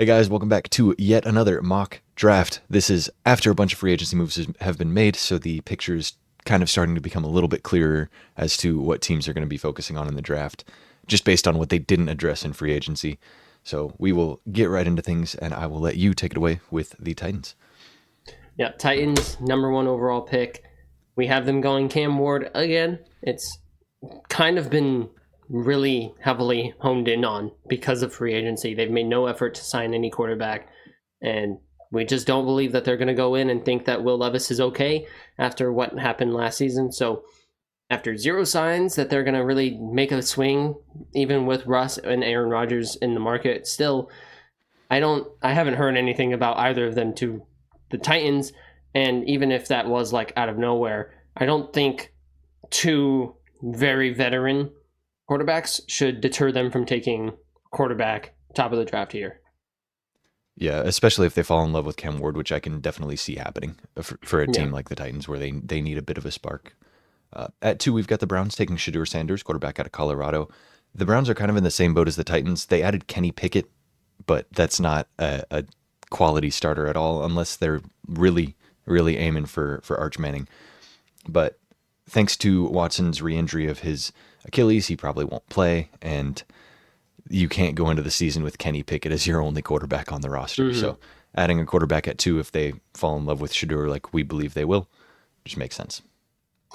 Hey guys, welcome back to yet another mock draft. This is after a bunch of free agency moves have been made, so the picture is kind of starting to become a little bit clearer as to what teams are going to be focusing on in the draft, just based on what they didn't address in free agency. So we will get right into things, and I will let you take it away with the Titans. Yeah, Titans, number one overall pick. We have them going Cam Ward again. It's kind of been really heavily honed in on because of free agency. They've made no effort to sign any quarterback, and we just don't believe that they're going to go in and think that Will Levis is okay after what happened last season. So after zero signs that they're going to really make a swing, even with Russ and Aaron Rodgers in the market, still, I haven't heard anything about either of them to the Titans. And even if that was like out of nowhere, I don't think two very veteran quarterbacks should deter them from taking quarterback top of the draft here. Yeah, especially if they fall in love with Cam Ward, which I can definitely see happening for a Yeah. team like the Titans, where they need a bit of a spark. At 2, we've got the Browns taking Shedeur Sanders, quarterback out of Colorado. The Browns are kind of in the same boat as the Titans. They added Kenny Pickett, but that's not a quality starter at all unless they're really, really aiming for Arch Manning. But thanks to Watson's re-injury of his Achilles, he probably won't play, and you can't go into the season with Kenny Pickett as your only quarterback on the roster. Mm-hmm. So adding a quarterback at 2, if they fall in love with Shedeur like we believe they will, just makes sense.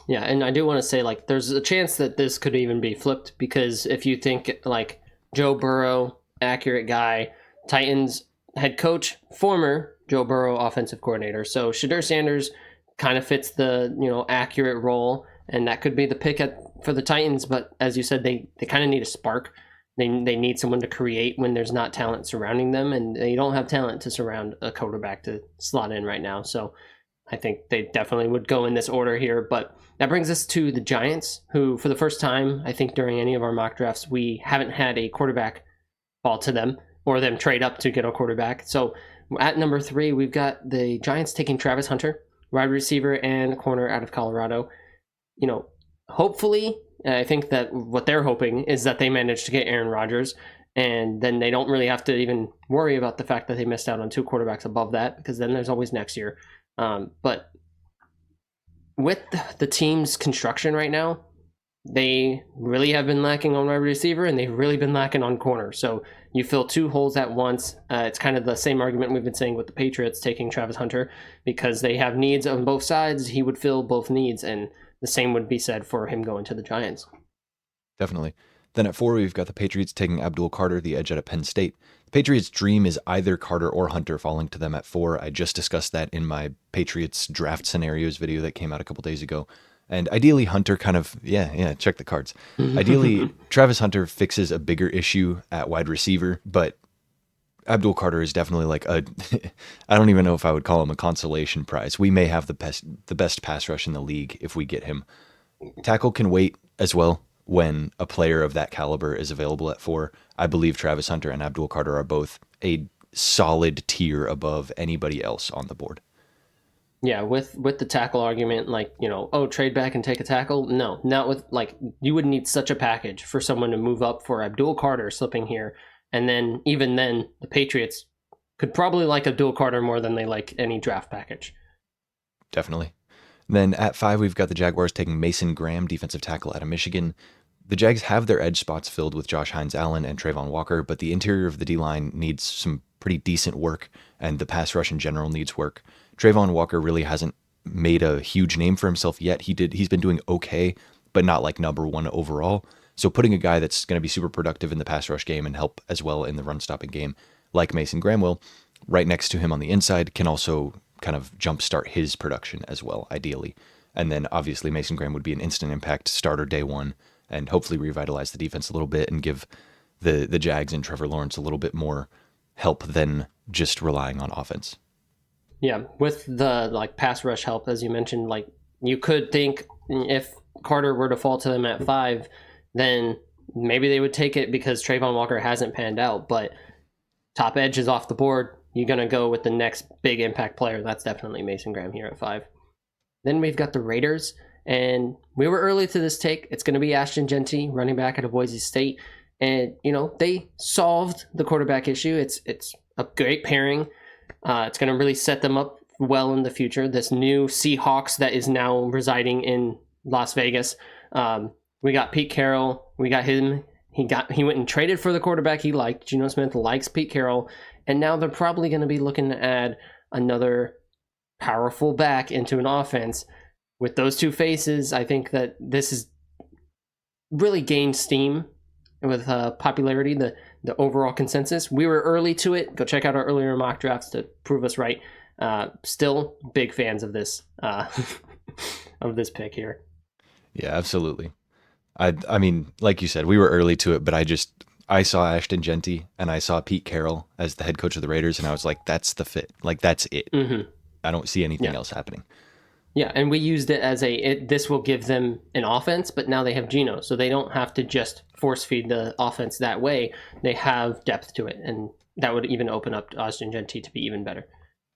Yeah, and I do want to say, like, there's a chance that this could even be flipped because if you think, like, Joe Burrow, accurate guy, Titans head coach, former Joe Burrow offensive coordinator. So Shedeur Sanders kind of fits the, accurate role, and that could be the pick for the Titans. But as you said, they kind of need a spark. They need someone to create when there's not talent surrounding them, and they don't have talent to surround a quarterback to slot in right now. So I think they definitely would go in this order here. But that brings us to the Giants, who, for the first time, I think during any of our mock drafts, we haven't had a quarterback fall to them or them trade up to get a quarterback. So at number 3, we've got the Giants taking Travis Hunter, wide receiver and corner out of Colorado. Hopefully, I think that what they're hoping is that they manage to get Aaron Rodgers, and then they don't really have to even worry about the fact that they missed out on 2 quarterbacks above that, because then there's always next year. But with the team's construction right now, they really have been lacking on wide receiver, and they've really been lacking on corner. So you fill 2 holes at once. It's kind of the same argument we've been saying with the Patriots taking Travis Hunter, because they have needs on both sides. He would fill both needs, and the same would be said for him going to the Giants. Definitely. Then at 4, we've got the Patriots taking Abdul Carter, the edge out of Penn State. The Patriots' dream is either Carter or Hunter falling to them at 4. I just discussed that in my Patriots draft scenarios video that came out a couple days ago. And ideally, Hunter kind of, check the cards. Ideally, Travis Hunter fixes a bigger issue at wide receiver, but Abdul Carter is definitely like I don't even know if I would call him a consolation prize. We may have the best pass rush in the league if we get him. Tackle can wait as well when a player of that caliber is available at 4. I believe Travis Hunter and Abdul Carter are both a solid tier above anybody else on the board. Yeah, with the tackle argument, trade back and take a tackle. No, not with, you would need such a package for someone to move up for Abdul Carter slipping here. And then, even then, the Patriots could probably like Abdul Carter more than they like any draft package. Definitely. Then at 5, we've got the Jaguars taking Mason Graham, defensive tackle out of Michigan. The Jags have their edge spots filled with Josh Hines-Allen and Trayvon Walker, but the interior of the D-line needs some pretty decent work, and the pass rush in general needs work. Trayvon Walker really hasn't made a huge name for himself yet. He's been doing okay, but not like number 1 overall. So putting a guy that's going to be super productive in the pass rush game and help as well in the run stopping game, like Mason Graham will, right next to him on the inside, can also kind of jumpstart his production as well, ideally. And then obviously Mason Graham would be an instant impact starter day 1 and hopefully revitalize the defense a little bit and give the Jags and Trevor Lawrence a little bit more help than just relying on offense. Yeah, with the pass rush help, as you mentioned, you could think if Carter were to fall to them at 5, then maybe they would take it because Trayvon Walker hasn't panned out. But top edge is off the board. You're going to go with the next big impact player. That's definitely Mason Graham here at 5. Then we've got the Raiders, and we were early to this take. It's going to be Ashton Genty, running back out of Boise State. And, they solved the quarterback issue. It's a great pairing. It's going to really set them up well in the future. This new Seahawks that is now residing in Las Vegas. We got Pete Carroll. We got him. He went and traded for the quarterback he liked. Geno Smith likes Pete Carroll, and now they're probably going to be looking to add another powerful back into an offense. With those two faces, I think that this is really gained steam with popularity. The overall consensus. We were early to it. Go check out our earlier mock drafts to prove us right. Still big fans of this of this pick here. Yeah, absolutely. I mean, like you said, we were early to it, but I saw Ashton Genty and I saw Pete Carroll as the head coach of the Raiders, and I was like, that's the fit. Like, that's it. Mm-hmm. I don't see anything else happening. Yeah, and we used it as this will give them an offense, but now they have Geno, so they don't have to just force feed the offense that way. They have depth to it, and that would even open up Ashton Genty to be even better.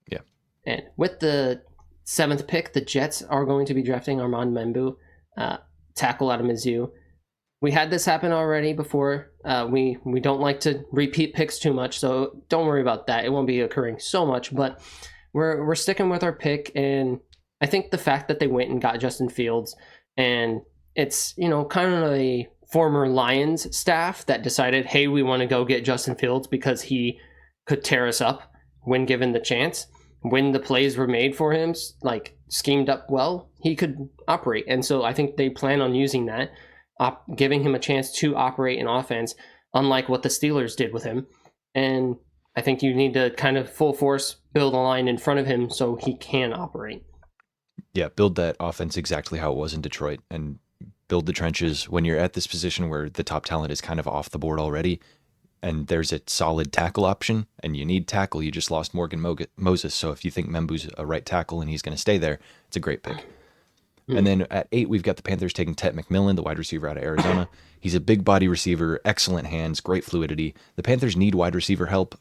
Yeah. And with the 7th pick, the Jets are going to be drafting Armand Membu, tackle out of Mizzou. We had this happen already before. We don't like to repeat picks too much, so don't worry about that. It won't be occurring so much, but we're sticking with our pick, and I think the fact that they went and got Justin Fields, and it's, kind of a former Lions staff that decided, hey, we want to go get Justin Fields because he could tear us up when given the chance. When the plays were made for him, like schemed up well, he could operate. And so I think they plan on using that, giving him a chance to operate in offense, unlike what the Steelers did with him. And I think you need to kind of full force build a line in front of him so he can operate. Yeah, build that offense exactly how it was in Detroit and build the trenches. When you're at this position where the top talent is kind of off the board already and there's a solid tackle option and you need tackle, you just lost Morgan Moses. So if you think Membu's a right tackle and he's going to stay there, it's a great pick. And then at 8, we've got the Panthers taking Tet McMillan, the wide receiver out of Arizona. He's a big body receiver, excellent hands, great fluidity. The Panthers need wide receiver help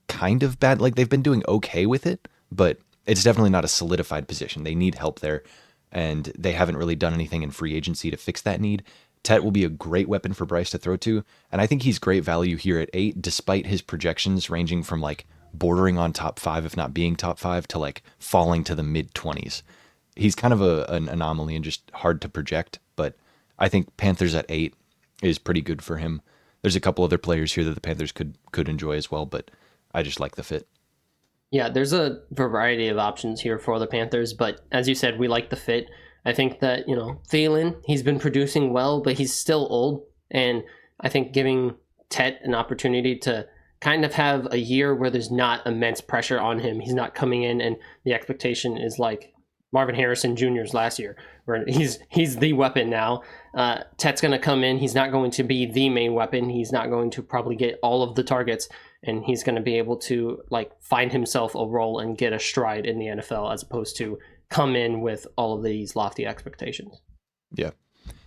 kind of bad. Like, they've been doing okay with it, but it's definitely not a solidified position. They need help there, and they haven't really done anything in free agency to fix that need. Tet will be a great weapon for Bryce to throw to, and I think he's great value here at 8, despite his projections ranging from like bordering on top 5, if not being top 5, to like falling to the mid-20s. He's kind of an anomaly and just hard to project, but I think Panthers at 8 is pretty good for him. There's a couple other players here that the Panthers could enjoy as well, but I just like the fit. Yeah, there's a variety of options here for the Panthers, but as you said, we like the fit. I think that, Thielen, he's been producing well, but he's still old, and I think giving Tet an opportunity to kind of have a year where there's not immense pressure on him. He's not coming in and the expectation is like Marvin Harrison Jr.'s last year, where he's the weapon now. Tet's going to come in. He's not going to be the main weapon. He's not going to probably get all of the targets, and he's going to be able to like find himself a role and get a stride in the NFL as opposed to come in with all of these lofty expectations. Yeah.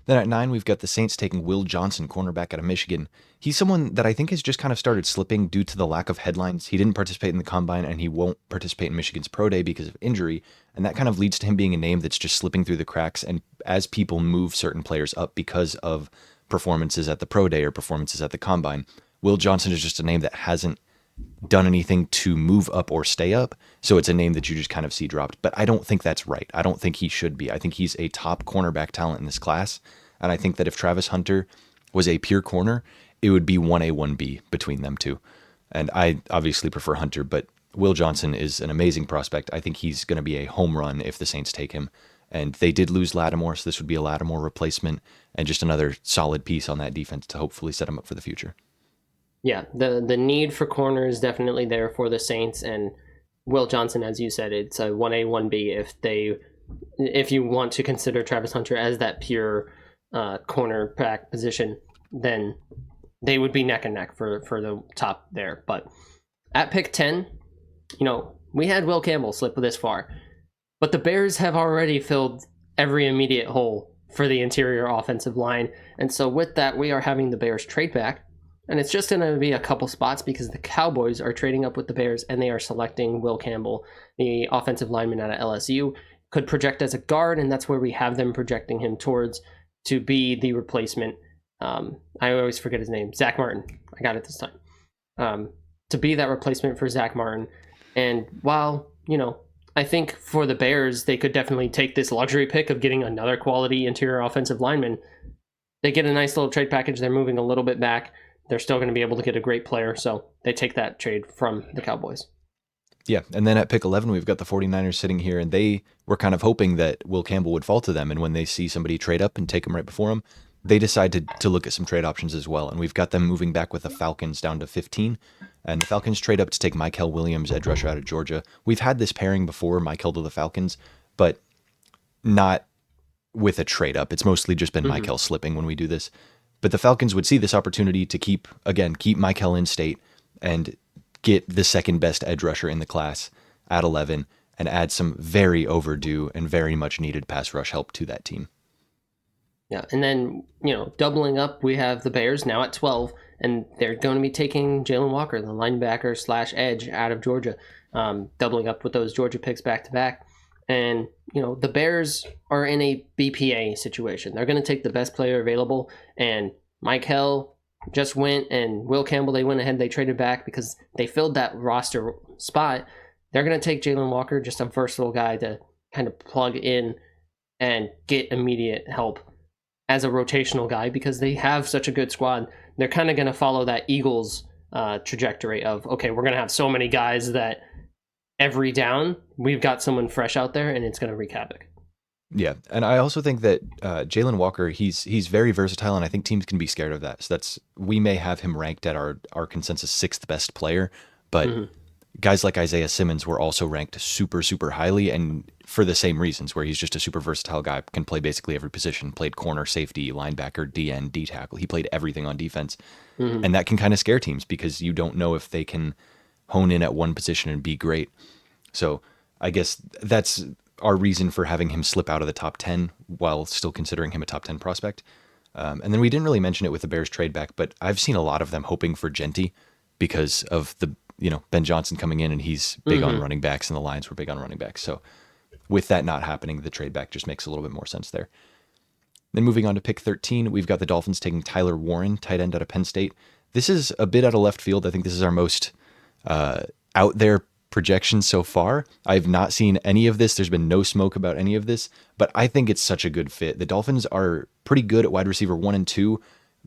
Then at 9, we've got the Saints taking Will Johnson, cornerback out of Michigan. He's someone that I think has just kind of started slipping due to the lack of headlines. He didn't participate in the combine, and he won't participate in Michigan's pro day because of injury. And that kind of leads to him being a name that's just slipping through the cracks. And as people move certain players up because of performances at the pro day or performances at the combine, Will Johnson is just a name that hasn't done anything to move up or stay up. So it's a name that you just kind of see dropped. But I don't think that's right. I don't think he should be. I think he's a top cornerback talent in this class. And I think that if Travis Hunter was a pure corner, it would be 1A, 1B between them two. And I obviously prefer Hunter, but Will Johnson is an amazing prospect. I think he's going to be a home run if the Saints take him. And they did lose Lattimore, so this would be a Lattimore replacement and just another solid piece on that defense to hopefully set him up for the future. Yeah, the need for corner is definitely there for the Saints, and Will Johnson, as you said, it's a 1A, 1B if you want to consider Travis Hunter as that pure cornerback position, then they would be neck and neck for the top there. But at pick 10, we had Will Campbell slip this far, but the Bears have already filled every immediate hole for the interior offensive line. And so with that, we are having the Bears trade back. And it's just going to be a couple spots because the Cowboys are trading up with the Bears and they are selecting Will Campbell, the offensive lineman out of LSU. Could project as a guard, and that's where we have them projecting him towards to be the replacement. I always forget his name. Zach Martin. I got it this time. to be that replacement for Zach Martin. And while, I think for the Bears, they could definitely take this luxury pick of getting another quality interior offensive lineman. They get a nice little trade package. They're moving a little bit back. They're still going to be able to get a great player. So they take that trade from the Cowboys. Yeah, and then at pick 11, we've got the 49ers sitting here, and they were kind of hoping that Will Campbell would fall to them. And when they see somebody trade up and take him right before him, they decide to look at some trade options as well. And we've got them moving back with the Falcons down to 15. And the Falcons trade up to take Mykel Williams, edge rusher out of Georgia. We've had this pairing before, Mykel to the Falcons, but not with a trade up. It's mostly just been Mykel slipping when we do this. But the Falcons would see this opportunity to keep Mykel in state and get the second best edge rusher in the class at 11 and add some very overdue and very much needed pass rush help to that team. Yeah, and then, doubling up, we have the Bears now at 12, and they're going to be taking Jalen Walker, the linebacker / edge out of Georgia, doubling up with those Georgia picks back to back. And, the Bears are in a BPA situation. They're going to take the best player available, and Mykel just went, and Will Campbell, they went ahead, they traded back because they filled that roster spot. They're going to take Jalen Walker, just a versatile guy to kind of plug in and get immediate help as a rotational guy because they have such a good squad. They're kind of going to follow that Eagles trajectory of, okay, we're going to have so many guys that every down, we've got someone fresh out there and it's going to wreak havoc. Yeah, and I also think that Jalen Walker, he's very versatile, and I think teams can be scared of that. So we may have him ranked at our consensus 6th best player, but guys like Isaiah Simmons were also ranked super, super highly, and for the same reasons, where he's just a super versatile guy, can play basically every position, played corner, safety, linebacker, DN, D-tackle. He played everything on defense, and that can kind of scare teams because you don't know if they can hone in at one position and be great. So I guess that's our reason for having him slip out of the top 10 while still considering him a top 10 prospect. And then we didn't really mention it with the Bears trade back, but I've seen a lot of them hoping for Genty because of the, Ben Johnson coming in and he's big on running backs and the Lions were big on running backs. So with that not happening, the trade back just makes a little bit more sense there. Then moving on to pick 13, we've got the Dolphins taking Tyler Warren, tight end out of Penn State. This is a bit out of left field. I think this is our most out there projections so far. I've not seen any of this. There's been no smoke about any of this, but I think it's such a good fit. The Dolphins are pretty good at wide receiver 1 and 2,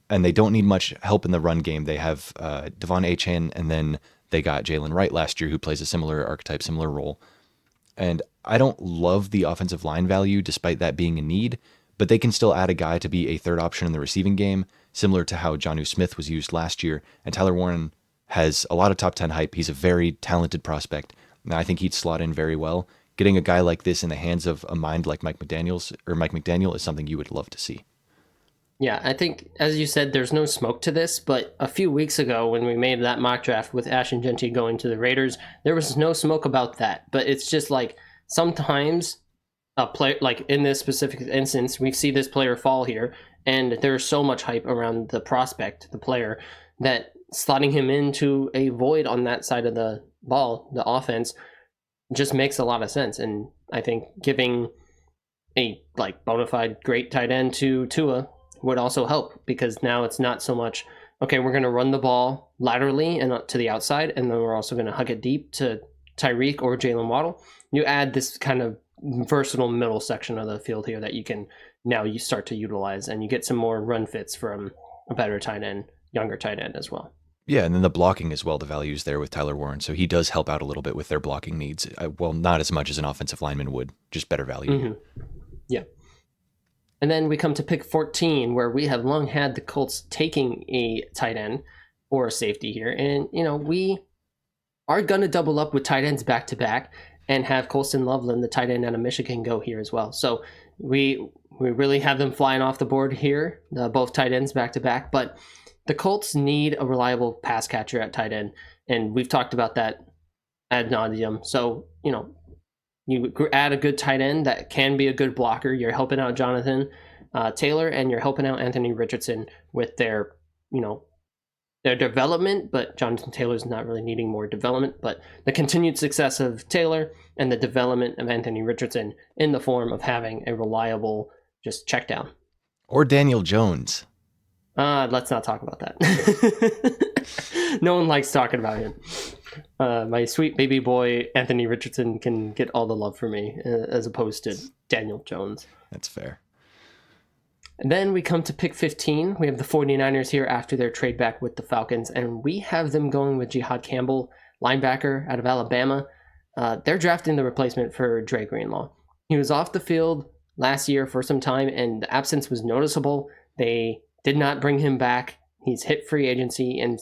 and they don't need much help in the run game. They have Devon Achane, and then they got Jalen Wright last year, who plays a similar archetype, similar role. And I don't love the offensive line value, despite that being a need, but they can still add a guy to be a third option in the receiving game, similar to how Jonnu Smith was used last year. And Tyler Warren has a lot of top 10 hype. He's a very talented prospect, and I think he'd slot in very well. Getting a guy like this in the hands of a mind like Mike McDaniel is something you would love to see. Yeah, I think, as you said, there's no smoke to this, but a few weeks ago when we made that mock draft with Ashton Genty going to the Raiders, there was no smoke about that. But it's just like sometimes a player, like in this specific instance, we see this player fall here, and there's so much hype around the prospect, the player, that slotting him into a void on that side of the ball, the offense, just makes a lot of sense. And I think giving a bona fide great tight end to Tua would also help because now it's not so much, okay, we're going to run the ball laterally and to the outside, and then we're also going to hug it deep to Tyreek or Jalen Waddle. You add this kind of versatile middle section of the field here that you start to utilize, and you get some more run fits from a better tight end, younger tight end as well. Yeah, and then the blocking as well, the values there with Tyler Warren. So he does help out a little bit with their blocking needs. Well, not as much as an offensive lineman would, just better value. Yeah. And then we come to pick 14, where we have long had the Colts taking a tight end or a safety here. And, we are going to double up with tight ends back to back and have Colston Loveland, the tight end out of Michigan, go here as well. So we really have them flying off the board here, both tight ends back to back. But the Colts need a reliable pass catcher at tight end, and we've talked about that ad nauseum. So, you add a good tight end that can be a good blocker. You're helping out Jonathan Taylor, and you're helping out Anthony Richardson with their development, but Jonathan Taylor's not really needing more development, but the continued success of Taylor and the development of Anthony Richardson in the form of having a reliable just check down. Or Daniel Jones. Let's not talk about that. No one likes talking about him. My sweet baby boy Anthony Richardson can get all the love for me, as opposed to Daniel Jones. That's fair. And then we come to pick 15. We have the 49ers here after their trade back with the Falcons, and we have them going with Jihad Campbell, linebacker out of Alabama. They're drafting the replacement for Dre Greenlaw. He was off the field last year for some time, and the absence was noticeable. They did not bring him back. He's hit free agency, and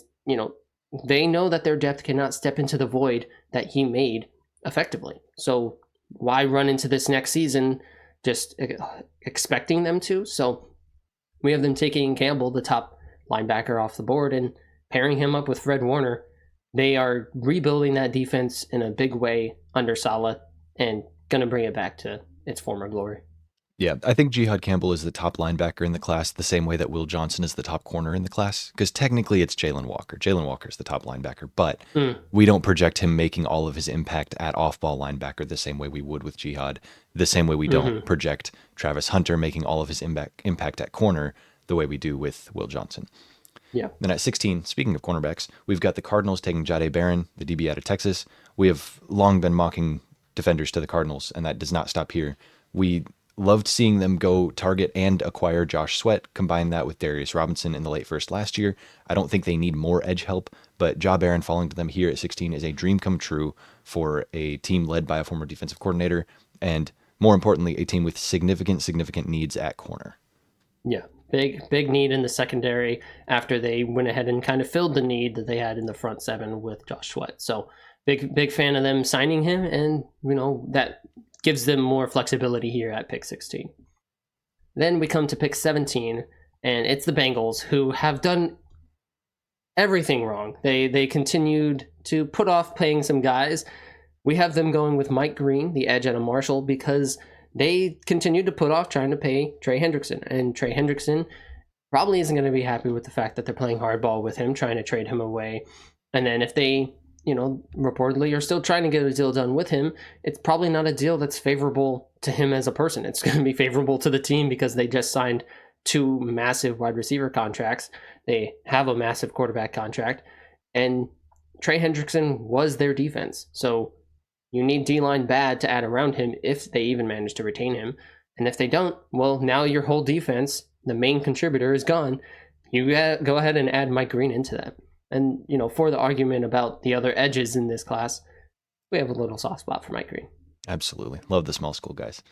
they know that their depth cannot step into the void that he made effectively. So why run into this next season just expecting them to? So we have them taking Campbell, the top linebacker, off the board and pairing him up with Fred Warner. They are rebuilding that defense in a big way under Saleh and going to bring it back to its former glory. Yeah, I think Jihad Campbell is the top linebacker in the class, the same way that Will Johnson is the top corner in the class, because technically it's Jalen Walker. Jalen Walker is the top linebacker, but we don't project him making all of his impact at off-ball linebacker the same way we would with Jihad, the same way we don't project Travis Hunter making all of his impact at corner the way we do with Will Johnson. Yeah. Then at 16, speaking of cornerbacks, we've got the Cardinals taking Jahdae Barron, the DB out of Texas. We have long been mocking defenders to the Cardinals, and that does not stop here. We loved seeing them go target and acquire Josh Sweat, combine that with Darius Robinson in the late first last year. I don't think they need more edge help, but Jahdae Barron falling to them here at 16 is a dream come true for a team led by a former defensive coordinator, and more importantly, a team with significant needs at corner. Yeah. Big need in the secondary after they went ahead and kind of filled the need that they had in the front seven with Josh Sweat. So big fan of them signing him, and that gives them more flexibility here at pick 16. Then we come to pick 17, and it's the Bengals, who have done everything wrong. They continued to put off paying some guys. We have them going with Mike Green, the edge out of Marshall, because they continued to put off trying to pay Trey Hendrickson. And Trey Hendrickson probably isn't going to be happy with the fact that they're playing hardball with him, trying to trade him away. And then if they, reportedly are still trying to get a deal done with him, it's probably not a deal that's favorable to him as a person. It's going to be favorable to the team because they just signed 2 massive wide receiver contracts. They have a massive quarterback contract. And Trey Hendrickson was their defense. So you need D-line bad to add around him if they even manage to retain him. And if they don't, well, now your whole defense, the main contributor, is gone. You go ahead and add Mike Green into that. And, for the argument about the other edges in this class, we have a little soft spot for Mike Green. Absolutely. Love the small school guys.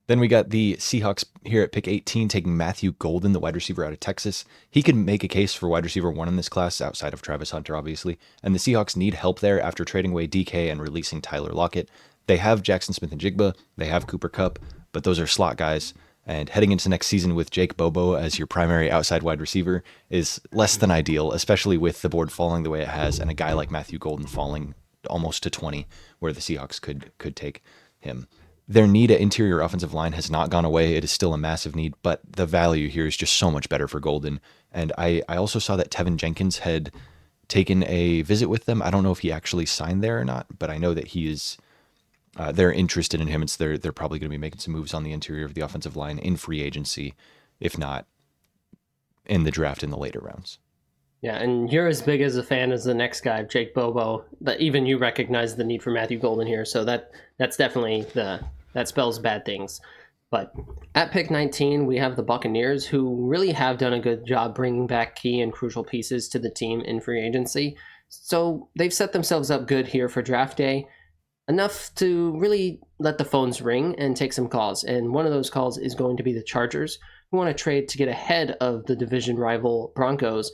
Then we got the Seahawks here at pick 18 taking Matthew Golden, the wide receiver out of Texas. He could make a case for wide receiver 1 in this class, outside of Travis Hunter, obviously. And the Seahawks need help there after trading away DK and releasing Tyler Lockett. They have Jackson Smith and Jigba. They have Cooper Kupp, but those are slot guys. And heading into next season with Jake Bobo as your primary outside wide receiver is less than ideal, especially with the board falling the way it has and a guy like Matthew Golden falling almost to 20, where the Seahawks could take him. Their need at interior offensive line has not gone away. It is still a massive need, but the value here is just so much better for Golden. And I also saw that Tevin Jenkins had taken a visit with them. I don't know if he actually signed there or not, but I know that he is. They're interested in him. They're probably going to be making some moves on the interior of the offensive line in free agency, if not in the draft in the later rounds. Yeah, and you're as big as a fan as the next guy, Jake Bobo. But even you recognize the need for Matthew Golden here, so that's definitely that spells bad things. But at pick 19, we have the Buccaneers, who really have done a good job bringing back key and crucial pieces to the team in free agency. So they've set themselves up good here for draft day, enough to really let the phones ring and take some calls. And one of those calls is going to be the Chargers, who want to trade to get ahead of the division rival Broncos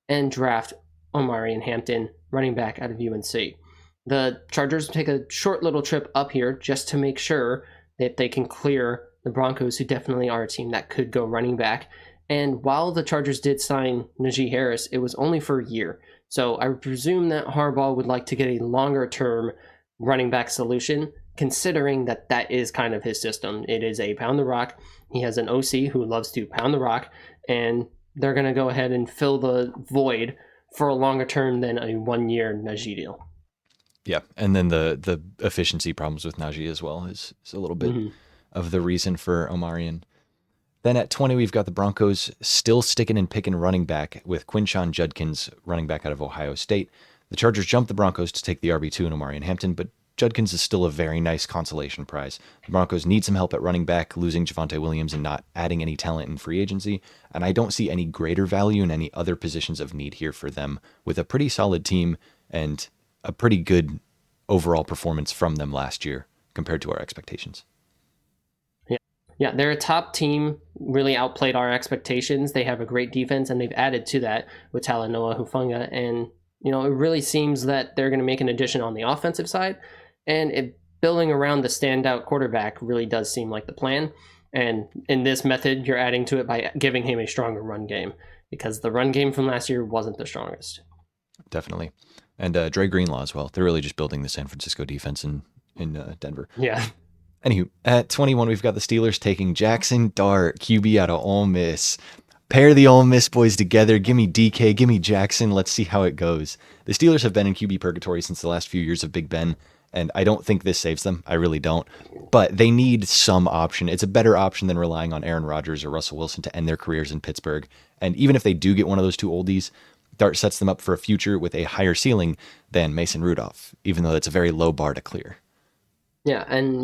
and draft Omarion Hampton, running back out of UNC. The Chargers take a short little trip up here just to make sure that they can clear the Broncos, who definitely are a team that could go running back. And while the Chargers did sign Najee Harris, it was only for a year. So I presume that Harbaugh would like to get a longer-term running back solution, considering that is kind of his system. It is a pound the rock. He has an OC who loves to pound the rock, and they're going to go ahead and fill the void for a longer term than a 1-year Najee deal. Yeah, and then the efficiency problems with Najee as well is a little bit of the reason for Omarion. Then at 20, we've got the Broncos still sticking and picking running back with Quinshon Judkins, running back out of Ohio State. The Chargers jumped the Broncos to take the RB2 in Omarion Hampton, but Judkins is still a very nice consolation prize. The Broncos need some help at running back, losing Javonte Williams and not adding any talent in free agency, and I don't see any greater value in any other positions of need here for them, with a pretty solid team and a pretty good overall performance from them last year compared to our expectations. Yeah, they're a top team, really outplayed our expectations. They have a great defense, and they've added to that with Talanoa Hufanga. And, it really seems that they're going to make an addition on the offensive side. And building around the standout quarterback really does seem like the plan. And in this method, you're adding to it by giving him a stronger run game, because the run game from last year wasn't the strongest. Definitely. And Dre Greenlaw as well. They're really just building the San Francisco defense in Denver. Yeah. Anywho, at 21, we've got the Steelers taking Jackson Dart, QB out of Ole Miss. Pair the Ole Miss boys together. Give me DK, give me Jackson. Let's see how it goes. The Steelers have been in QB purgatory since the last few years of Big Ben, and I don't think this saves them. I really don't. But they need some option. It's a better option than relying on Aaron Rodgers or Russell Wilson to end their careers in Pittsburgh. And even if they do get one of those two oldies, Dart sets them up for a future with a higher ceiling than Mason Rudolph, even though that's a very low bar to clear. Yeah, and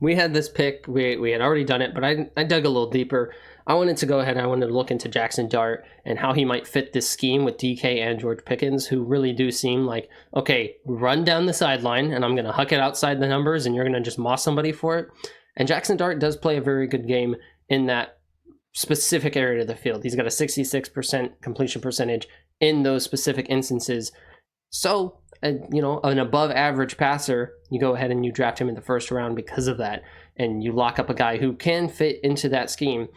we had this pick. We had already done it, but I dug a little deeper. I wanted to go ahead. I wanted to look into Jackson Dart and how he might fit this scheme with DK and George Pickens, who really do seem like, okay, run down the sideline, and I'm going to huck it outside the numbers, and you're going to just moss somebody for it. And Jackson Dart does play a very good game in that specific area of the field. He's got a 66% completion percentage in those specific instances. So, an above average passer, you go ahead and you draft him in the first round because of that. And you lock up a guy who can fit into that scheme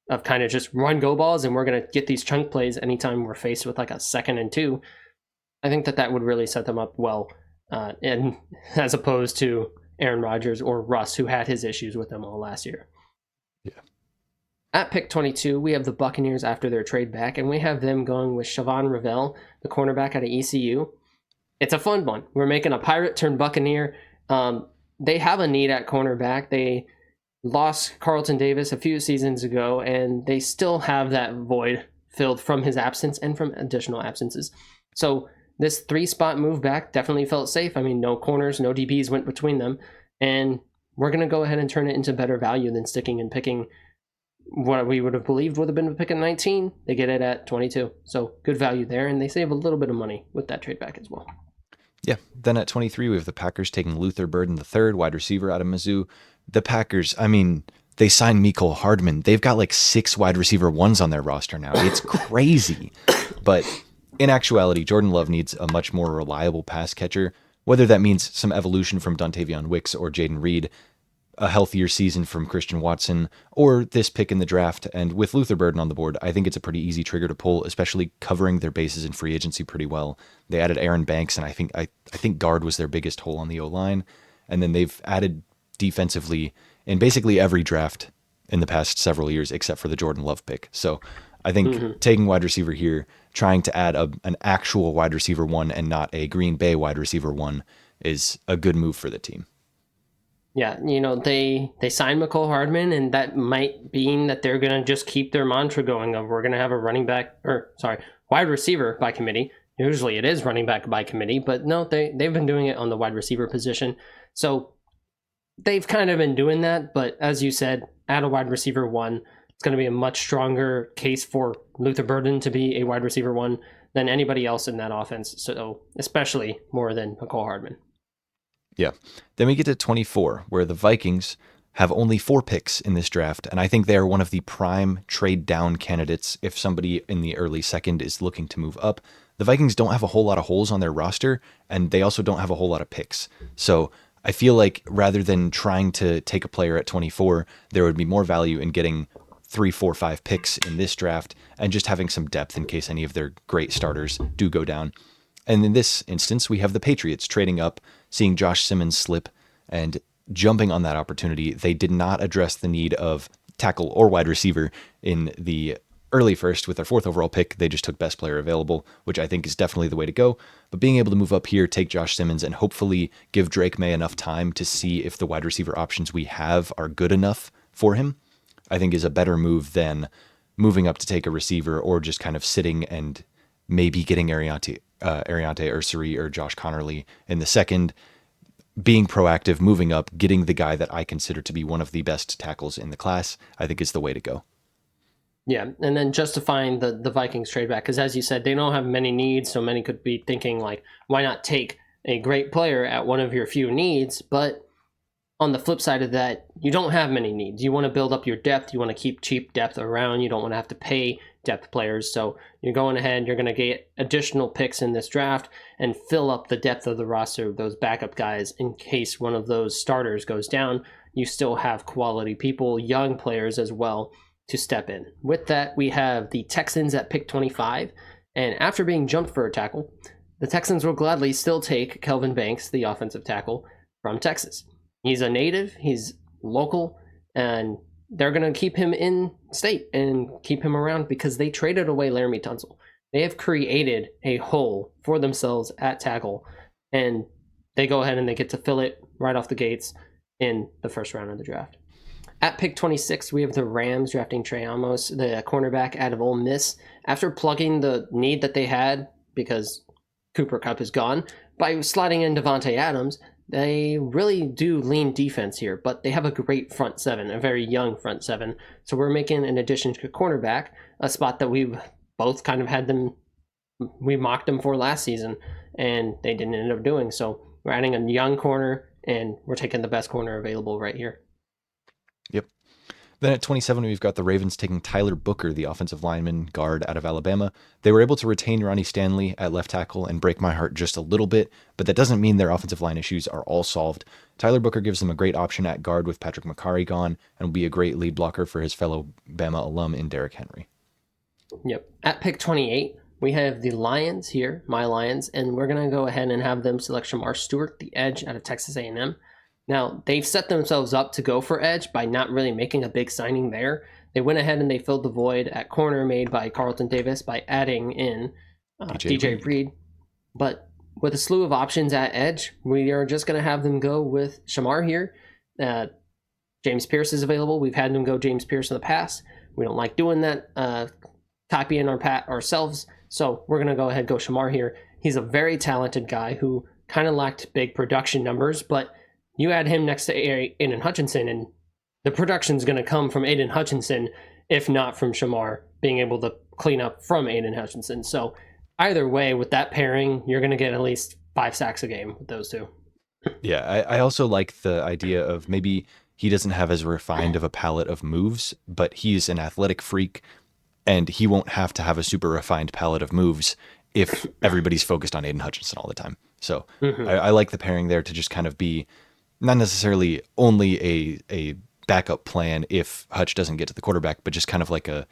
of kind of just run go balls, and we're going to get these chunk plays anytime we're faced with like a 2nd and 2. I think that would really set them up well, and as opposed to Aaron Rodgers or Russ, who had his issues with them all last year. Yeah. At pick 22, we have the Buccaneers after their trade back, and we have them going with Shavon Ravel, the cornerback out of ECU. It's a fun one. We're making a Pirate turned Buccaneer. They have a need at cornerback. They lost Carlton Davis a few seasons ago, and they still have that void filled from his absence and from additional absences. So this 3-spot move back definitely felt safe. I mean, no corners, no DBs went between them, and we're going to go ahead and turn it into better value than sticking and picking what we would have believed would have been a pick at 19. They get it at 22. So good value there, and they save a little bit of money with that trade back as well. Yeah. Then at 23, we have the Packers taking Luther Burden III, wide receiver out of Mizzou. The Packers, I mean, they signed Mecole Hardman. They've got like 6 wide receiver ones on their roster now. It's crazy. But in actuality, Jordan Love needs a much more reliable pass catcher, whether that means some evolution from Dontavion Wicks or Jaden Reed, a healthier season from Christian Watson, or this pick in the draft. And with Luther Burden on the board, I think it's a pretty easy trigger to pull, especially covering their bases in free agency pretty well. They added Aaron Banks, and I think guard was their biggest hole on the O-line. And then they've added defensively in basically every draft in the past several years, except for the Jordan Love pick. So I think taking wide receiver here, trying to add an actual wide receiver 1 and not a Green Bay wide receiver 1 is a good move for the team. Yeah, they signed Mecole Hardman, and that might mean that they're going to just keep their mantra going of we're going to have a wide receiver by committee. Usually it is running back by committee, but no, they've been doing it on the wide receiver position. So they've kind of been doing that, but as you said, add a wide receiver 1. It's going to be a much stronger case for Luther Burden to be a wide receiver 1 than anybody else in that offense. So especially more than Mecole Hardman. Yeah. Then we get to 24, where the Vikings have only 4 picks in this draft, and I think they are one of the prime trade down candidates if somebody in the early second is looking to move up. The Vikings don't have a whole lot of holes on their roster, and they also don't have a whole lot of picks. So I feel like rather than trying to take a player at 24, there would be more value in getting 3, 4, 5 picks in this draft and just having some depth in case any of their great starters do go down. And in this instance, we have the Patriots trading up, seeing Josh Simmons slip, and jumping on that opportunity. They did not address the need of tackle or wide receiver in the early first with their 4th overall pick. They just took best player available, which I think is definitely the way to go. But being able to move up here, take Josh Simmons, and hopefully give Drake May enough time to see if the wide receiver options we have are good enough for him, I think is a better move than moving up to take a receiver or just kind of sitting and maybe getting Ariante Ursary or Josh Connerly in the second. Being proactive, moving up, getting the guy that I consider to be one of the best tackles in the class, I think is the way to go. Yeah, and then justifying the Vikings trade back, because as you said, they don't have many needs, so many could be thinking like, why not take a great player at one of your few needs? But on the flip side of that, you don't have many needs. You want to build up your depth. You want to keep cheap depth around. You don't want to have to pay depth players. So you're going ahead, you're going to get additional picks in this draft and fill up the depth of the roster of those backup guys in case one of those starters goes down. You still have quality people, young players as well, to step in. With that, we have the Texans at pick 25. And after being jumped for a tackle, the Texans will gladly still take Kelvin Banks, the offensive tackle from Texas. He's a native, he's local, and they're going to keep him in state and keep him around because they traded away Laramie Tunsil. They have created a hole for themselves at tackle, and they go ahead and they get to fill it right off the gates in the first round of the draft. At pick 26, we have the Rams drafting Trey Amos, the cornerback out of Ole Miss, after plugging the need that they had because Cooper Kupp is gone by sliding in Devontae Adams. They really do lean defense here, but they have a great front seven, a very young front seven. So we're making an addition to cornerback, a spot that we both kind of had them, we mocked them for last season, and they didn't end up doing. So we're adding a young corner, and we're taking the best corner available right here. Yep. Then at 27, we've got the Ravens taking Tyler Booker, the offensive lineman guard out of Alabama. They were able to retain Ronnie Stanley at left tackle and break my heart just a little bit, but that doesn't mean their offensive line issues are all solved. Tyler Booker gives them a great option at guard with Patrick McCarry gone and will be a great lead blocker for his fellow Bama alum in Derrick Henry. Yep. At pick 28, we have the Lions here, my Lions, and we're going to go ahead and have them select Shamar Stewart, the edge out of Texas A&M. Now, they've set themselves up to go for edge by not really making a big signing there. They went ahead and they filled the void at corner made by Carlton Davis by adding in DJ Reed. But with a slew of options at edge, we are just going to have them go with Shamar here. James Pierce is available. We've had them go James Pierce in the past. We don't like doing that, copying ourselves. So we're going to go ahead and go Shamar here. He's a very talented guy who kind of lacked big production numbers, but you add him next to Aiden Hutchinson, and the production's going to come from Aiden Hutchinson, if not from Shamar being able to clean up from Aiden Hutchinson. So either way, with that pairing, you're going to get at least 5 sacks a game with those two. Yeah, I also like the idea of maybe he doesn't have as refined of a palette of moves, but he's an athletic freak, and he won't have to have a super refined palette of moves if everybody's focused on Aiden Hutchinson all the time. So I like the pairing there to just kind of be not necessarily only a backup plan if Hutch doesn't get to the quarterback, but just kind of like a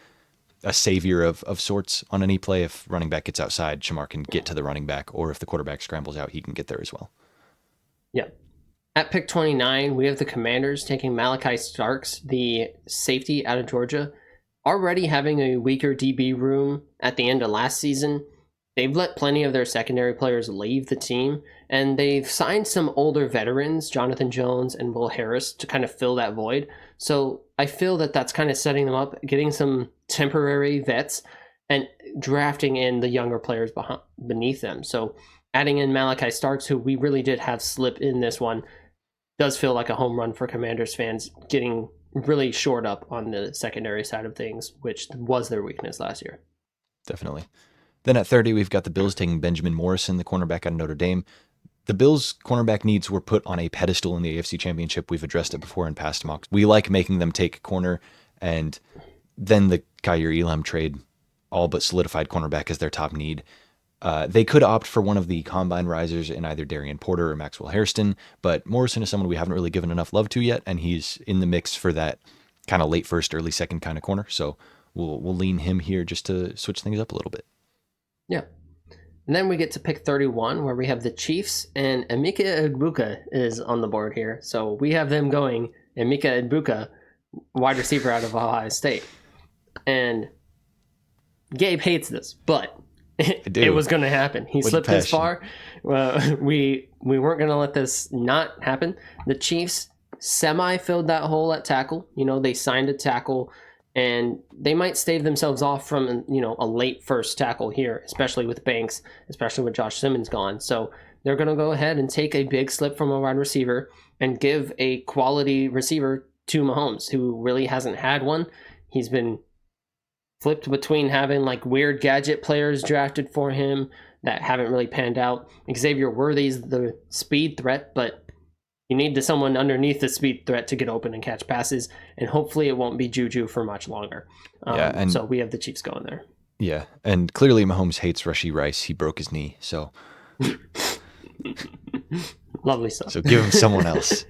savior of sorts on any play. If running back gets outside, Shamar can get to the running back, or if the quarterback scrambles out, he can get there as well. Yeah. At pick 29, we have the Commanders taking Malachi Starks, the safety out of Georgia. Already having a weaker DB room at the end of last season, they've let plenty of their secondary players leave the team, and they've signed some older veterans, Jonathan Jones and Will Harris, to kind of fill that void. So I feel that that's kind of setting them up, getting some temporary vets and drafting in the younger players beneath them. So adding in Malachi Starks, who we really did have slip in this one, does feel like a home run for Commanders fans, getting really shored up on the secondary side of things, which was their weakness last year. Definitely. Then at 30, we've got the Bills taking Benjamin Morrison, the cornerback out of Notre Dame. The Bills' cornerback needs were put on a pedestal in the AFC Championship. We've addressed it before in past mocks. We like making them take corner, and then the Kaiir Elam trade all but solidified cornerback as their top need. They could opt for one of the combine risers in either Darian Porter or Maxwell Hairston, but Morrison is someone we haven't really given enough love to yet, and he's in the mix for that kind of late first, early second kind of corner. So we'll lean him here just to switch things up a little bit. Yeah. And then we get to pick 31, where we have the Chiefs, and Emeka Egbuka is on the board here. So we have them going Emeka Egbuka, wide receiver out of Ohio State. And Gabe hates this, but it was going to happen. He slipped this far. Well, we weren't going to let this not happen. The Chiefs semi filled that hole at tackle. They signed a tackle, and they might stave themselves off from a late first tackle here, especially with Banks, especially with Josh Simmons gone. So they're going to go ahead and take a big slip from a wide receiver and give a quality receiver to Mahomes, who really hasn't had one. He's been flipped between having like weird gadget players drafted for him that haven't really panned out. Xavier Worthy's the speed threat, but you need someone underneath the speed threat to get open and catch passes, and hopefully it won't be Juju for much longer. Yeah, and so we have the Chiefs going there. Yeah, and clearly Mahomes hates Rashee Rice. He broke his knee, so lovely stuff. So give him someone else.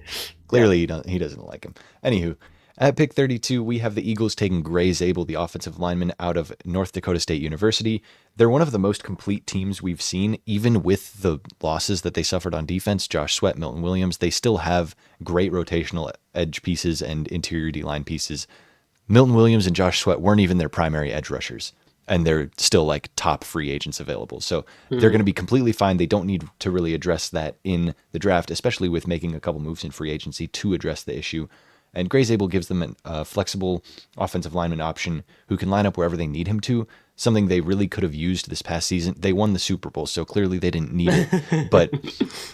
Clearly he doesn't like him. Anywho, at pick 32, we have the Eagles taking Gray Zabel, the offensive lineman out of North Dakota State University. They're one of the most complete teams we've seen, even with the losses that they suffered on defense. Josh Sweat, Milton Williams, they still have great rotational edge pieces and interior D-line pieces. Milton Williams and Josh Sweat weren't even their primary edge rushers, and they're still like top free agents available. So they're going to be completely fine. They don't need to really address that in the draft, especially with making a couple moves in free agency to address the issue. And Gray Zabel gives them a flexible offensive lineman option who can line up wherever they need him to, something they really could have used this past season. They won the Super Bowl, so clearly they didn't need it. But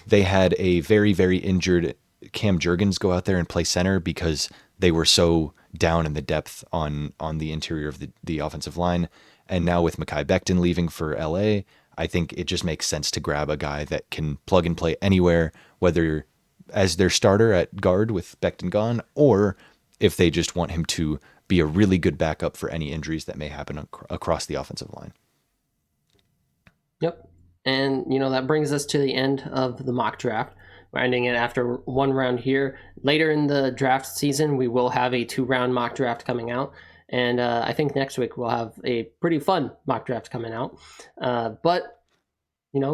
they had a very, very injured Cam Jurgens go out there and play center because they were so down in the depth on the interior of the offensive line. And now with Mekhi Becton leaving for LA, I think it just makes sense to grab a guy that can plug and play anywhere, whether as their starter at guard with Becton gone, or if they just want him to be a really good backup for any injuries that may happen across the offensive line. Yep. And, that brings us to the end of the mock draft. We're ending it after one round here. Later in the draft season, we will have a 2-round mock draft coming out. And I think next week we'll have a pretty fun mock draft coming out. But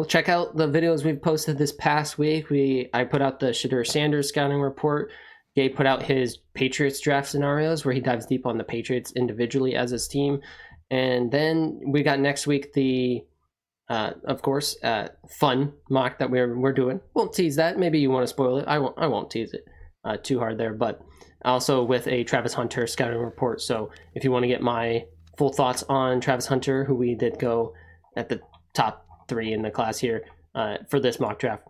check out the videos we've posted this past week. I put out the Shadur Sanders scouting report. Gabe put out his Patriots draft scenarios where he dives deep on the Patriots individually as his team. And then we got next week the, of course, fun mock that we're doing. Won't tease that. Maybe you want to spoil it. I won't tease it too hard there. But also with a Travis Hunter scouting report. So if you want to get my full thoughts on Travis Hunter, who we did go at the top 3 in the class here for this mock draft,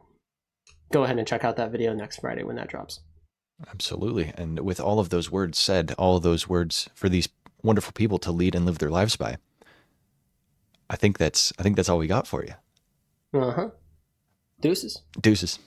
go ahead and check out that video next Friday when that drops. Absolutely. And with all of those words said, all of those words for these wonderful people to lead and live their lives by, I think that's all we got for you. Deuces.